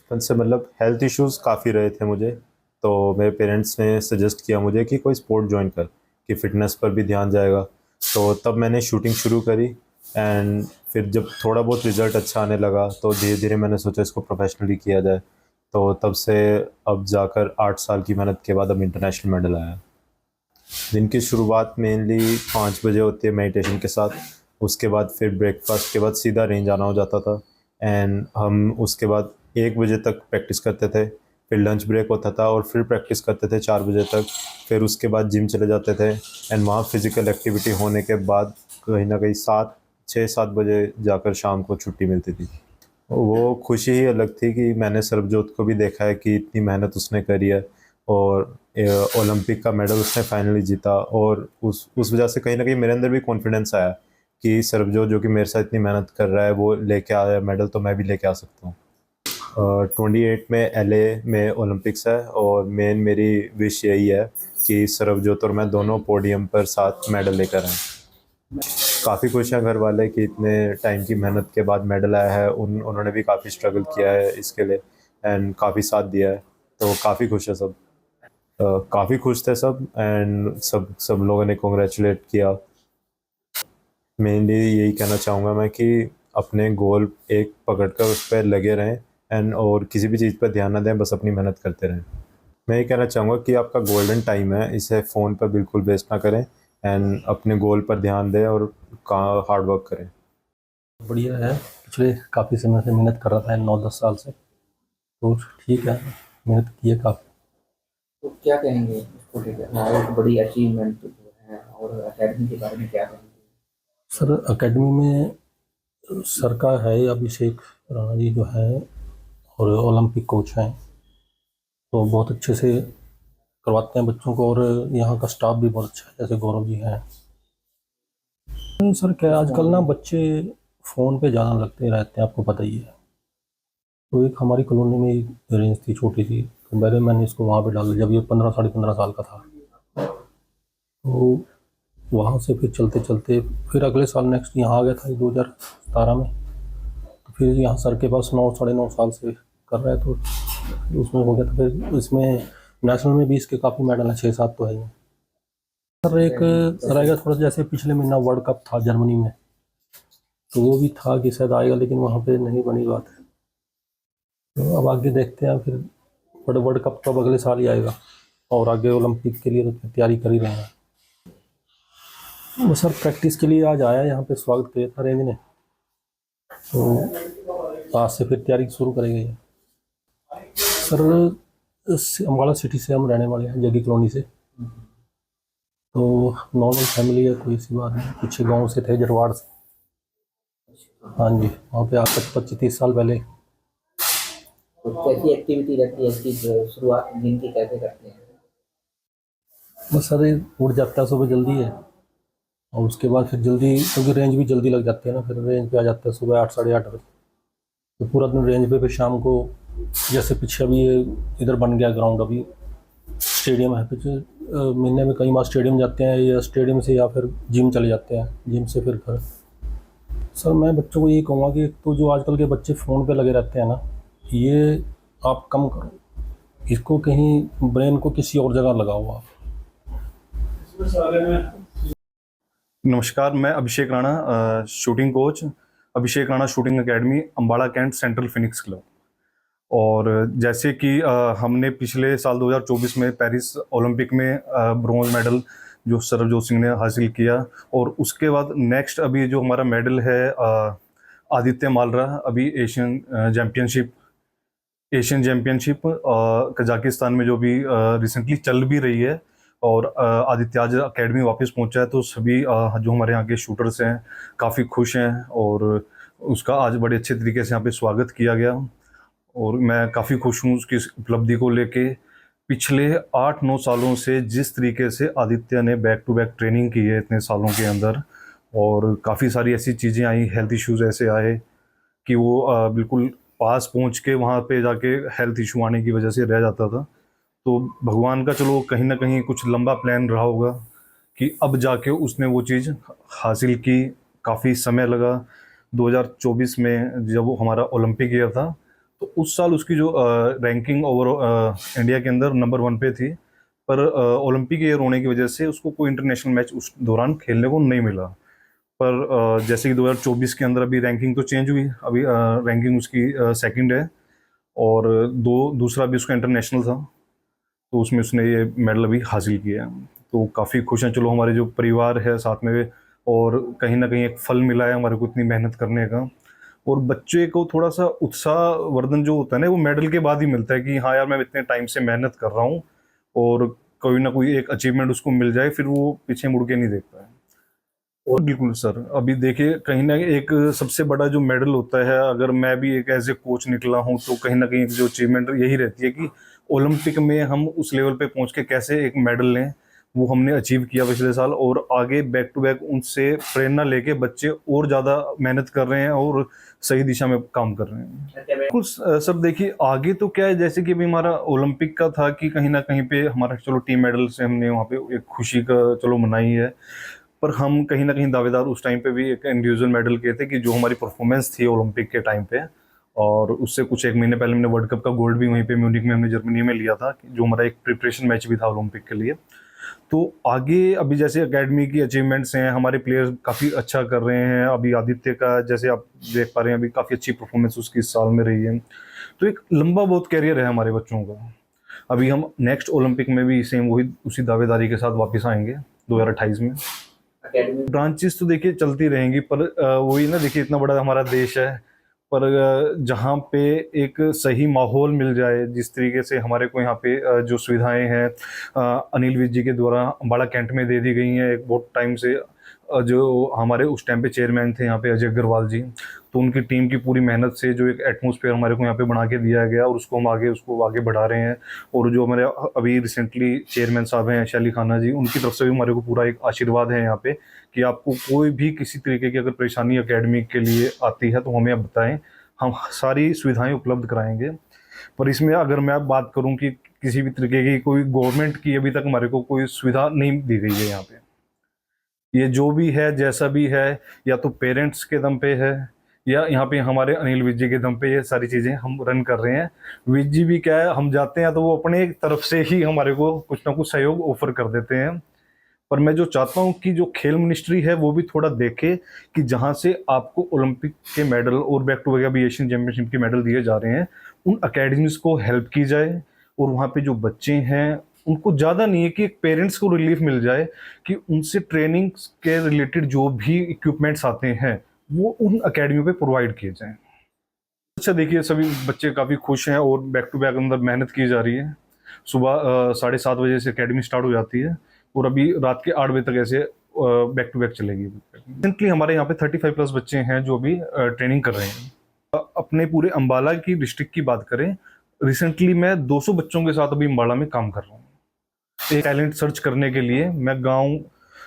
बचपन से मतलब हेल्थ इश्यूज़ काफ़ी रहे थे मुझे, तो मेरे पेरेंट्स ने सजेस्ट किया मुझे कि कोई स्पोर्ट जॉइन कर, कि फ़िटनेस पर भी ध्यान जाएगा। तो तब मैंने शूटिंग शुरू करी एंड फिर जब थोड़ा बहुत रिज़ल्ट अच्छा आने लगा, तो धीरे-धीरे मैंने सोचा इसको प्रोफ़ेशनली किया जाए। तो तब से अब जाकर 8 साल की मेहनत के बाद अब इंटरनेशनल मेडल आया है। दिन की शुरुआत मेनली 5 बजे होती है मेडिटेशन के साथ, उसके बाद फिर ब्रेकफ़ास्ट के बाद सीधा रेंज आना हो जाता था एंड हम उसके बाद 1 बजे तक प्रैक्टिस करते थे, फिर लंच ब्रेक होता था और फिर प्रैक्टिस करते थे 4 बजे तक, फिर उसके बाद जिम चले जाते थे एंड वहाँ फ़िज़िकल एक्टिविटी होने के बाद कहीं न कहीं 6-7 बजे जाकर शाम को छुट्टी मिलती थी। वो खुशी ही अलग थी कि मैंने सरबजोत को भी देखा है कि इतनी मेहनत उसने करी है और ओलंपिक का मेडल उसने फाइनली जीता और उस वजह से कहीं न कहीं मेरे अंदर भी कॉन्फिडेंस आया कि सरबजोत जो कि मेरे साथ इतनी मेहनत कर रहा है, वो लेके आया मेडल तो मैं भी लेके आ सकता हूँ। 28 में एलए में ओलंपिक्स है और मेन मेरी विश यही है कि सरबजोत और मैं दोनों पोडियम पर साथ मेडल लेकर आएँ। काफ़ी खुश हैं घर वाले कि इतने टाइम की मेहनत के बाद मेडल आया है। उन्होंने भी काफ़ी स्ट्रगल किया है इसके लिए एंड काफ़ी साथ दिया है, तो काफ़ी खुश है सब। काफ़ी खुश थे सब एंड सब सब लोगों ने कांग्रेचुलेट किया। मेनली यही कहना चाहूँगा मैं कि अपने गोल एक पकड़ कर उस पे लगे रहें एंड और किसी भी चीज़ पे ध्यान ना दें, बस अपनी मेहनत करते रहें। मैं ये कहना चाहूँगा कि आपका गोल्डन टाइम है, इसे फ़ोन पर बिल्कुल वेस्ट ना करें एंड अपने गोल पर ध्यान दें और हार्ड वर्क करें। बढ़िया है। पिछले काफ़ी समय से मेहनत कर रहा था 9-10 साल से, तो ठीक है, मेहनत की है काफ़ी। तो क्या कहेंगे इसको लेकर एक बड़ी अचीवमेंट जो है और अकेडमी के बारे में क्या कहेंगे? सर अकेडमी में सर का है अभिषेक राणा जी जो है और ओलंपिक कोच हैं, तो बहुत अच्छे से करवाते हैं बच्चों को और यहाँ का स्टाफ भी बहुत अच्छा है, जैसे गौरव जी हैं। सर क्या आजकल ना बच्चे फ़ोन पे ज़्यादा लगते रहते हैं, आपको पता ही है। तो एक हमारी कॉलोनी में एक रेंज थी छोटी सी, तो मैंने इसको वहाँ पे डाल दिया जब ये 15 साढ़े 15 साल का था। तो वहाँ से फिर चलते चलते फिर अगले साल नेक्स्ट यहाँ आ गया था 2017 में। तो फिर यहाँ सर के पास 9 साढ़े 9 साल से कर रहा है, तो उसमें हो गया था। फिर इसमें नेशनल में भी इसके काफ़ी मेडल हैं, 6-7 तो है ही। सर एक रह गया थोड़ा, जैसे पिछले महीना वर्ल्ड कप था जर्मनी में, तो वो भी था कि शायद आएगा, लेकिन वहाँ पे नहीं बनी बात है। तो अब आगे देखते हैं, फिर वर्ल्ड कप तो अब अगले साल ही आएगा और आगे ओलंपिक के लिए तो तैयारी कर ही रहे हैं। वो सर प्रैक्टिस के लिए आज आया, यहाँ पे स्वागत किया था रेंज ने, तो आज से फिर तैयारी शुरू करेंगे ये। सर अम्बाला सिटी से हम रहने वाले हैं, जगी कॉलोनी से। तो नॉर्मल फैमिली है, कोई सी बात नहीं। पीछे गांव से थे, जटवाड़ से। हाँ जी, वहाँ पे आज तक 25-30 साल पहले। तो कैसी एक्टिविटी रहती है इसकी शुरुआत दिन की कैसे करते हैं? बस सर उठ जाता है सुबह जल्दी है, और उसके बाद फिर जल्दी, क्योंकि रेंज भी जल्दी लग जाती है ना, फिर रेंज पे आ जाता है सुबह 8 साढ़े 8 बजे। तो पूरा दिन रेंज पे, फिर शाम को जैसे पीछे अभी ये इधर बन गया ग्राउंड, अभी स्टेडियम है पीछे। महीने में कई बार स्टेडियम जाते हैं, या स्टेडियम से या फिर जिम चले जाते हैं, जिम से फिर घर। सर मैं बच्चों को ये कहूँगा कि एक तो जो आजकल के बच्चे फ़ोन पे लगे रहते हैं ना, ये आप कम करो, इसको कहीं ब्रेन को किसी और जगह लगाओ आप। नमस्कार, मैं Abhishek Rana, shooting coach, Abhishek Rana shooting academy, Ambala cantt, central Phoenix club. और जैसे कि हमने पिछले साल 2024 में पेरिस ओलंपिक में ब्रॉन्ज मेडल जो सरबजोत सिंह ने हासिल किया, और उसके बाद नेक्स्ट अभी जो हमारा मेडल है आदित्य मालरा, अभी एशियन चैम्पियनशिप कजाकिस्तान में जो भी रिसेंटली चल भी रही है। और आदित्य आज अकेडमी वापस पहुंचा है, तो सभी जो हमारे यहाँ के शूटर्स हैं काफ़ी खुश हैं, और उसका आज बड़े अच्छे तरीके से यहाँ पे स्वागत किया गया। और मैं काफ़ी खुश हूँ उसकी उपलब्धि को लेके। पिछले 8-9 सालों से जिस तरीके से आदित्य ने बैक टू बैक ट्रेनिंग की है इतने सालों के अंदर, और काफ़ी सारी ऐसी चीज़ें आई, हेल्थ इश्यूज़ ऐसे आए कि वो बिल्कुल पास पहुंच के वहाँ पे जाके हेल्थ इशू आने की वजह से रह जाता था। तो भगवान का चलो कहीं ना कहीं कुछ लंबा प्लान रहा होगा कि अब जाके उसने वो चीज़ हासिल की। काफ़ी समय लगा। 2024 में जब वो हमारा ओलंपिक ईयर था, तो उस साल उसकी जो रैंकिंग ओवर इंडिया के अंदर नंबर 1 पे थी, पर ओलंपिक ईयर होने की वजह से उसको कोई इंटरनेशनल मैच उस दौरान खेलने को नहीं मिला। पर जैसे कि 2024 के अंदर अभी रैंकिंग तो चेंज हुई, अभी रैंकिंग उसकी सेकंड है, और दूसरा भी उसका इंटरनेशनल था, तो उसमें उसने ये मेडल अभी हासिल किया है। तो काफ़ी खुश हैं। चलो हमारे जो परिवार है साथ में, और कहीं ना कहीं एक फल मिला है हमारे को इतनी मेहनत करने का। और बच्चे को थोड़ा सा उत्साहवर्धन जो होता है ना, वो मेडल के बाद ही मिलता है कि हाँ यार, मैं इतने टाइम से मेहनत कर रहा हूँ, और कोई ना कोई एक अचीवमेंट उसको मिल जाए, फिर वो पीछे मुड़ के नहीं देखता है। और बिल्कुल सर, अभी देखिए कहीं ना एक सबसे बड़ा जो मेडल होता है, अगर मैं भी एक एज ए कोच निकला हूँ, तो कहीं ना कहीं जो अचीवमेंट यही रहती है कि ओलंपिक में हम उस लेवल पे पहुँच के कैसे एक मेडल लें। वो हमने अचीव किया पिछले साल, और आगे बैक टू बैक उनसे प्रेरणा लेके बच्चे और ज़्यादा मेहनत कर रहे हैं और सही दिशा में काम कर रहे हैं। कुछ सब देखिए आगे तो क्या है, जैसे कि अभी हमारा ओलंपिक का था कि कहीं ना कहीं पे हमारा चलो टीम मेडल से हमने वहाँ पे एक खुशी का चलो मनाई है, पर हम कहीं ना कहीं दावेदार उस टाइम पे भी एक इंडिविजुअल मेडल के थे कि जो हमारी परफॉर्मेंस थी ओलंपिक के टाइम पे। और उससे कुछ एक महीने पहले हमने वर्ल्ड कप का गोल्ड भी वहीं पे म्यूनिक में हमने जर्मनी में लिया था, जो हमारा एक प्रिपरेशन मैच भी था ओलंपिक के लिए। तो आगे अभी जैसे एकेडमी की अचीवमेंट्स हैं, हमारे प्लेयर्स काफ़ी अच्छा कर रहे हैं। अभी आदित्य का जैसे आप देख पा रहे हैं, अभी काफ़ी अच्छी परफॉर्मेंस उसकी इस साल में रही है। तो एक लंबा बहुत कैरियर है हमारे बच्चों का। अभी हम नेक्स्ट ओलंपिक में भी सेम वही उसी दावेदारी के साथ वापस आएंगे 2028 में। अकेडमी ब्रांचेस तो देखिए चलती रहेंगी, पर वही ना, देखिए इतना बड़ा हमारा देश है, पर जहाँ पे एक सही माहौल मिल जाए, जिस तरीके से हमारे को यहाँ पे जो सुविधाएं हैं अनिल विज जी के द्वारा अम्बाला कैंट में दे दी गई हैं एक बहुत टाइम से। जो हमारे उस टाइम पे चेयरमैन थे यहाँ पे अजय अग्रवाल जी, तो उनकी टीम की पूरी मेहनत से जो एक एटमॉस्फेयर हमारे को यहाँ पे बना के दिया गया, और उसको हम आगे बढ़ा रहे हैं। और जो हमारे अभी रिसेंटली चेयरमैन साहब हैं शैली खाना जी, उनकी तरफ से भी हमारे को पूरा एक आशीर्वाद है यहाँ पे कि आपको कोई भी किसी तरीके की अगर परेशानी अकेडमी के लिए आती है तो हमें आप बताएं, हम सारी सुविधाएं उपलब्ध कराएंगे। पर इसमें अगर मैं बात करूं कि किसी भी तरीके की कोई गवर्नमेंट की अभी तक हमारे को कोई सुविधा नहीं दी गई है यहाँ पे। ये जो भी है जैसा भी है, या तो पेरेंट्स के दम पे है, या यहाँ पे हमारे अनिल विज जी के दम पे ये सारी चीज़ें हम रन कर रहे हैं। विज जी भी क्या है, हम जाते हैं तो वो अपने तरफ से ही हमारे को कुछ ना कुछ सहयोग ऑफर कर देते हैं। पर मैं जो चाहता हूँ कि जो खेल मिनिस्ट्री है वो भी थोड़ा देखे कि जहाँ से आपको ओलंपिक के मेडल और बैक टू बैक अभी एशियन चैंपियनशिप के मेडल दिए जा रहे हैं, उन अकेडमीज को हेल्प की जाए, और वहाँ पे जो बच्चे हैं उनको ज़्यादा नहीं है कि एक पेरेंट्स को रिलीफ मिल जाए कि उनसे ट्रेनिंग के रिलेटेड जो भी इक्विपमेंट्स आते हैं वो उन अकेडमियों पे प्रोवाइड किए जाएं। अच्छा देखिए, सभी बच्चे काफ़ी खुश हैं, और बैक टू बैक अंदर मेहनत की जा रही है। सुबह 7:30 बजे से अकेडमी स्टार्ट हो जाती है, और अभी रात के 8 बजे तक ऐसे बैक टू बैक चलेगी। रिसेंटली हमारे यहाँ पे 35 प्लस बच्चे हैं जो अभी ट्रेनिंग कर रहे हैं। अपने पूरे अम्बाला की डिस्ट्रिक्ट की बात करें, रिसेंटली मैं 200 बच्चों के साथ अभी अम्बाला में काम कर रहा हूँ। एक टैलेंट सर्च करने के लिए मैं गांव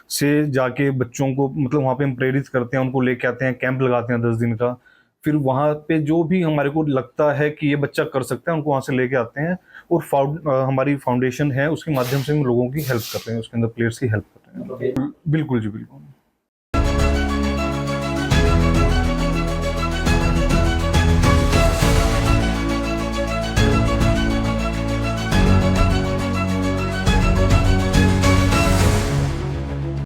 से जाके बच्चों को, मतलब वहाँ पे हम प्रेरित करते हैं, उनको लेके आते हैं, कैंप लगाते हैं 10 दिन का। फिर वहाँ पे जो भी हमारे को लगता है कि ये बच्चा कर सकता है, उनको वहाँ से लेके आते हैं, और हमारी फाउंडेशन है उसके माध्यम से हम लोगों की हेल्प कर रहे हैं, उसके अंदर प्लेयर्स की हेल्प कर रहे हैं। बिल्कुल जी, बिल्कुल।